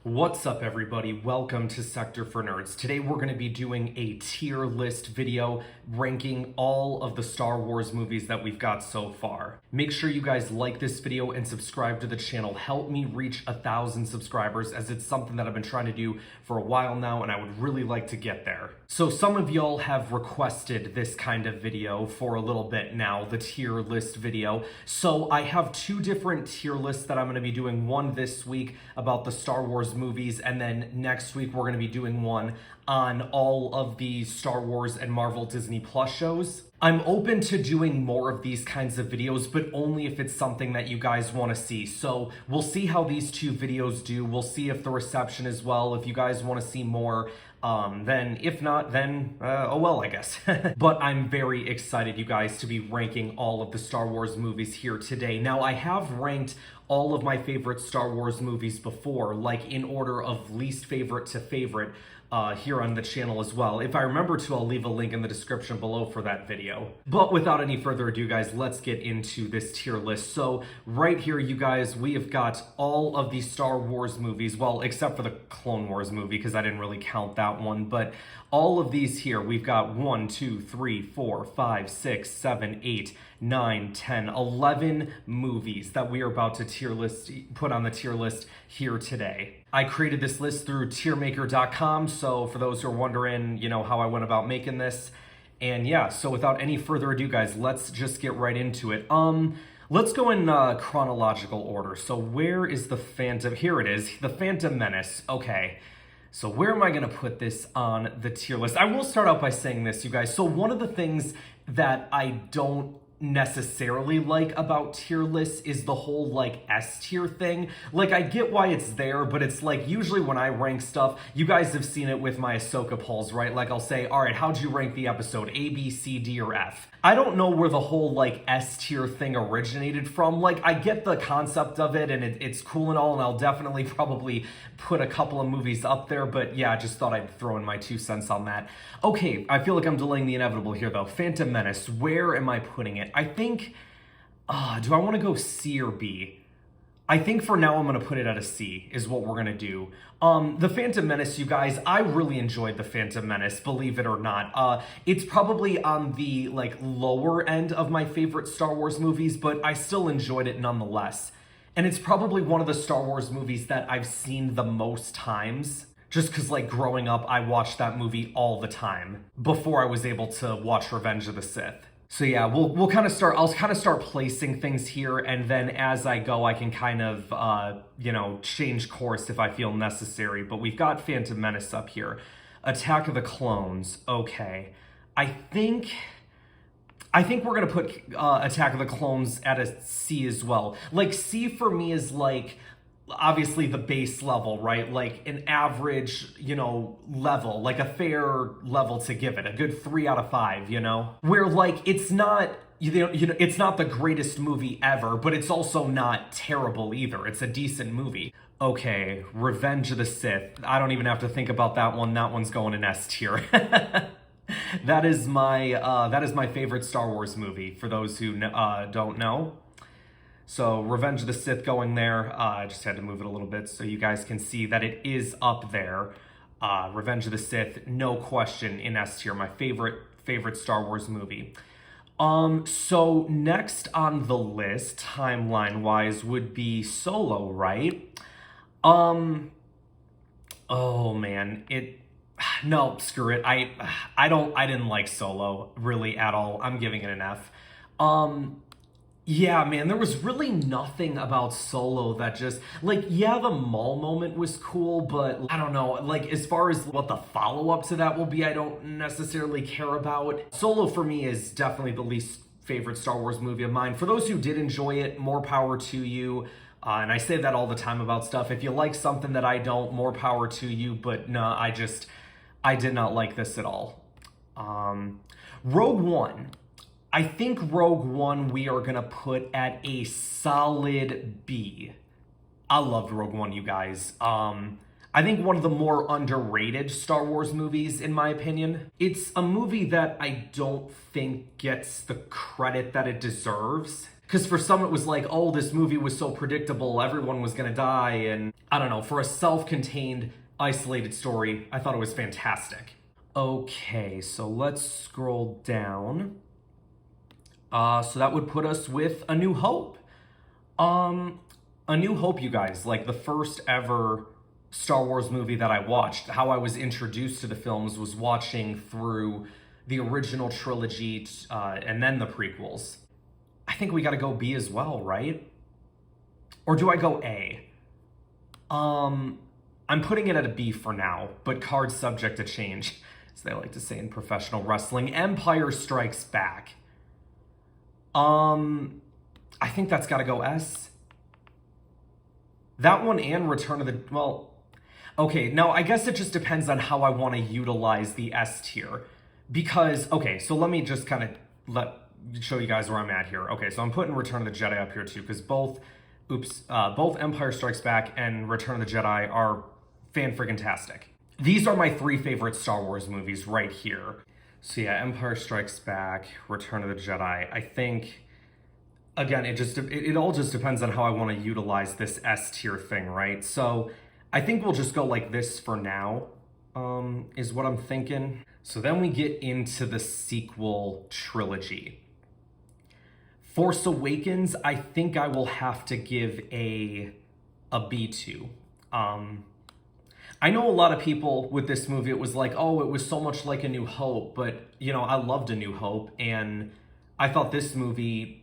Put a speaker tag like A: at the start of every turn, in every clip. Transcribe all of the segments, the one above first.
A: What's up, everybody? Welcome to Sector for Nerds. Today we're going to be doing a tier list video ranking all of the Star Wars movies that we've got so far. Make sure you guys like this video and subscribe to the channel. Help me reach 1,000 subscribers, as it's something that I've been trying to do for a while now and I would really like to get there. So some of y'all have requested this kind of video for a little bit now, the tier list video. So I have two different tier lists that I'm going to be doing. One this week about the Star Wars movies, and then next week we're going to be doing one on all of the Star Wars and Marvel Disney Plus shows. I'm open to doing more of these kinds of videos, but only if it's something that you guys want to see. So we'll see how these two videos do. We'll see if the reception is well. If you guys want to see more, then if not, then oh well, I guess. But I'm very excited, you guys, to be ranking all of the Star Wars movies here today. Now, I have ranked all of my favorite Star Wars movies before, like in order of least favorite to favorite, here on the channel as well. If I remember to, I'll leave a link in the description below for that video. But without any further ado, guys, let's get into this tier list. So right here, you guys, we have got all of the Star Wars movies, well, except for the Clone Wars movie, because I didn't really count that one, but all of these here, we've got 1, 2, 3, 4, 5, 6, 7, 8, 9, 10, 11 movies that we are about to put on the tier list here today. I created this list through tiermaker.com, so for those who are wondering, you know, how I went about making this. And yeah, so without any further ado, guys, let's just get right into it. Let's go in chronological order. So where is the Phantom? Here it is, the Phantom Menace. Okay. So where am I going to put this on the tier list? I will start out by saying this, you guys. So one of the things that I don't necessarily like about tier lists is the whole like S tier thing. Like, I get why it's there, but it's like usually when I rank stuff, you guys have seen it with my Ahsoka polls, right? Like, I'll say, all right, how'd you rank the episode? A, B, C, D, or F? I don't know where the whole like S tier thing originated from. Like, I get the concept of it and it's cool and all, and I'll definitely probably put a couple of movies up there, but yeah, I just thought I'd throw in my 2 cents on that. Okay, I feel like I'm delaying the inevitable here though. Phantom Menace, where am I putting it? I think, do I want to go C or B? I think for now I'm going to put it at a C, is what we're going to do. The Phantom Menace, you guys, I really enjoyed the Phantom Menace, believe it or not. It's probably on the like lower end of my favorite Star Wars movies, but I still enjoyed it nonetheless. And it's probably one of the Star Wars movies that I've seen the most times. Just because, like, growing up, I watched that movie all the time before I was able to watch Revenge of the Sith. So yeah, we'll kind of start, I'll kind of start placing things here, and then as I go, I can kind of, you know, change course if I feel necessary. But we've got Phantom Menace up here. Attack of the Clones, okay. I think we're going to put Attack of the Clones at a C as well. Like, C for me is like, obviously the base level, right? Like an average, you know, level, like a fair level to give it, a good 3 out of 5, you know? Where like, it's not, you know, it's not the greatest movie ever, but it's also not terrible either. It's a decent movie. Okay, Revenge of the Sith. I don't even have to think about that one. That one's going in S tier. That is my favorite Star Wars movie, for those who don't know. So Revenge of the Sith going there. I just had to move it a little bit so you guys can see that it is up there. Revenge of the Sith, no question, in S tier. My favorite Star Wars movie. So next on the list, timeline-wise, would be Solo, right? Oh man, no, screw it. I didn't like Solo really at all. I'm giving it an F. Yeah, man, there was really nothing about Solo that just, like, yeah, the Maul moment was cool, but I don't know, like, as far as what the follow-up to that will be, I don't necessarily care about. Solo, for me, is definitely the least favorite Star Wars movie of mine. For those who did enjoy it, more power to you. And I say that all the time about stuff. If you like something that I don't, more power to you, but no, I did not like this at all. Rogue One. I think Rogue One we are going to put at a solid B. I loved Rogue One, you guys. I think one of the more underrated Star Wars movies, in my opinion. It's a movie that I don't think gets the credit that it deserves. Because for some it was like, oh, this movie was so predictable, everyone was gonna die, and I don't know, for a self-contained, isolated story, I thought it was fantastic. Okay, so let's scroll down. So that would put us with A New Hope. A New Hope, you guys, like the first ever Star Wars movie that I watched. How I was introduced to the films was watching through the original trilogy and then the prequels. I think we gotta go B as well, right? Or do I go A? I'm putting it at a B for now, but card subject to change, as they like to say in professional wrestling. Empire Strikes Back. I think that's gotta go S. That one and Return of the... Well, okay, now I guess it just depends on how I want to utilize the S tier. Because, okay, so let me just kind of show you guys where I'm at here. Okay, so I'm putting Return of the Jedi up here too, because both Empire Strikes Back and Return of the Jedi are fan-friggin-tastic. These are my 3 favorite Star Wars movies right here. So yeah, Empire Strikes Back, Return of the Jedi. I think... Again, it all just depends on how I want to utilize this S tier thing, right? So I think we'll just go like this for now, is what I'm thinking. So then we get into the sequel trilogy. Force Awakens, I think I will have to give a B to. I know a lot of people with this movie, it was like, oh, it was so much like A New Hope, but, you know, I loved A New Hope, and I thought this movie...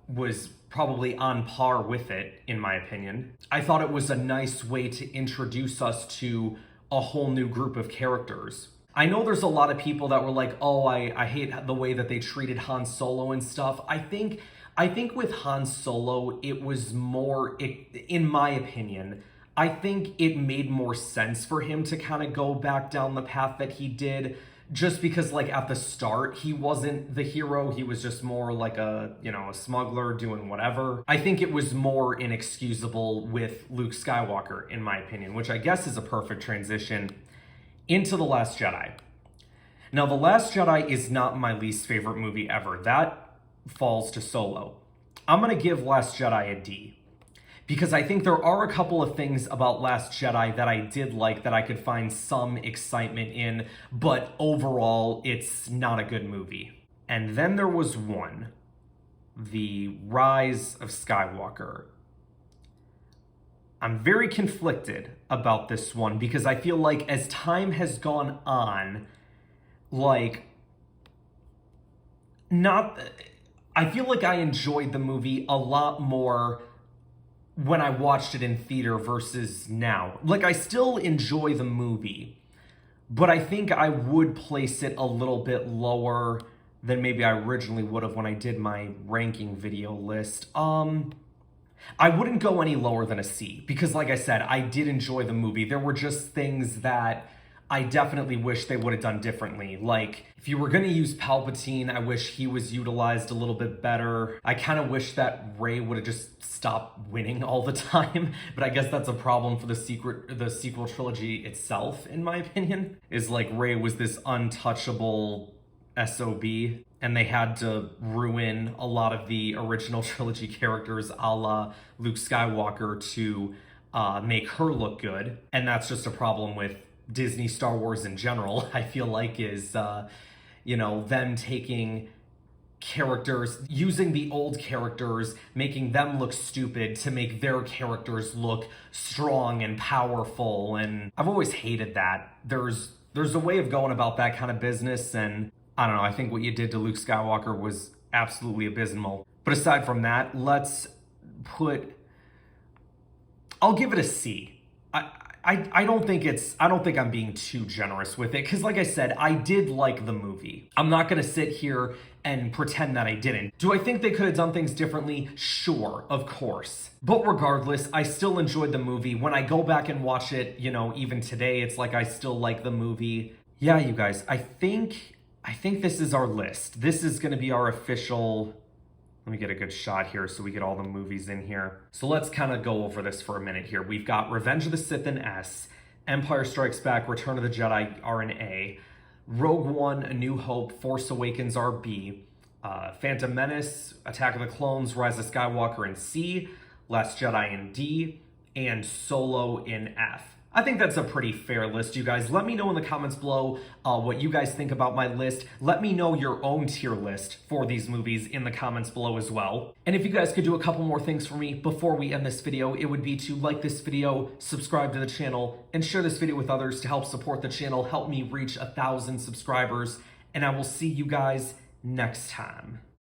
A: was probably on par with it, in my opinion. I thought it was a nice way to introduce us to a whole new group of characters. I know there's a lot of people that were like, oh, I hate the way that they treated Han Solo and stuff. I think with Han Solo, it was more, in my opinion, I think it made more sense for him to kind of go back down the path that he did. Just because, like, at the start, he wasn't the hero. He was just more like a, you know, a smuggler doing whatever. I think it was more inexcusable with Luke Skywalker, in my opinion, which I guess is a perfect transition into The Last Jedi. Now, The Last Jedi is not my least favorite movie ever. That falls to Solo. I'm going to give Last Jedi a D. Because I think there are a couple of things about Last Jedi that I did like that I could find some excitement in, but overall, it's not a good movie. And then there was one, The Rise of Skywalker. I'm very conflicted about this one because I feel like as time has gone on, like, I feel like I enjoyed the movie a lot more when I watched it in theater versus now. Like, I still enjoy the movie, but I think I would place it a little bit lower than maybe I originally would have when I did my ranking video list. I wouldn't go any lower than a C, because like I said, I did enjoy the movie. There were just things that I definitely wish they would have done differently. Like, if you were going to use Palpatine, I wish he was utilized a little bit better. I kind of wish that Rey would have just stopped winning all the time, but I guess that's a problem for the sequel trilogy itself, in my opinion, is like Rey was this untouchable SOB, and they had to ruin a lot of the original trilogy characters a la Luke Skywalker to make her look good, and that's just a problem with Disney Star Wars in general, I feel like, is, you know, them taking characters, using the old characters, making them look stupid to make their characters look strong and powerful, and I've always hated that. There's a way of going about that kind of business, and I don't know, I think what you did to Luke Skywalker was absolutely abysmal. But aside from that, I'll give it a C. I don't think I'm being too generous with it, because like I said, I did like the movie. I'm not gonna sit here and pretend that I didn't. Do I think they could have done things differently? Sure, of course. But regardless, I still enjoyed the movie. When I go back and watch it, you know, even today, it's like I still like the movie. Yeah, you guys, I think this is our list. This is gonna be our official... Let me get a good shot here so we get all the movies in here. So let's kind of go over this for a minute here. We've got Revenge of the Sith in S, Empire Strikes Back, Return of the Jedi are an A, Rogue One, A New Hope, Force Awakens are B, Phantom Menace, Attack of the Clones, Rise of Skywalker in C, Last Jedi in D, and Solo in F. I think that's a pretty fair list, you guys. Let me know in the comments below what you guys think about my list. Let me know your own tier list for these movies in the comments below as well. And if you guys could do a couple more things for me before we end this video, it would be to like this video, subscribe to the channel, and share this video with others to help support the channel, help me reach 1,000 subscribers, and I will see you guys next time.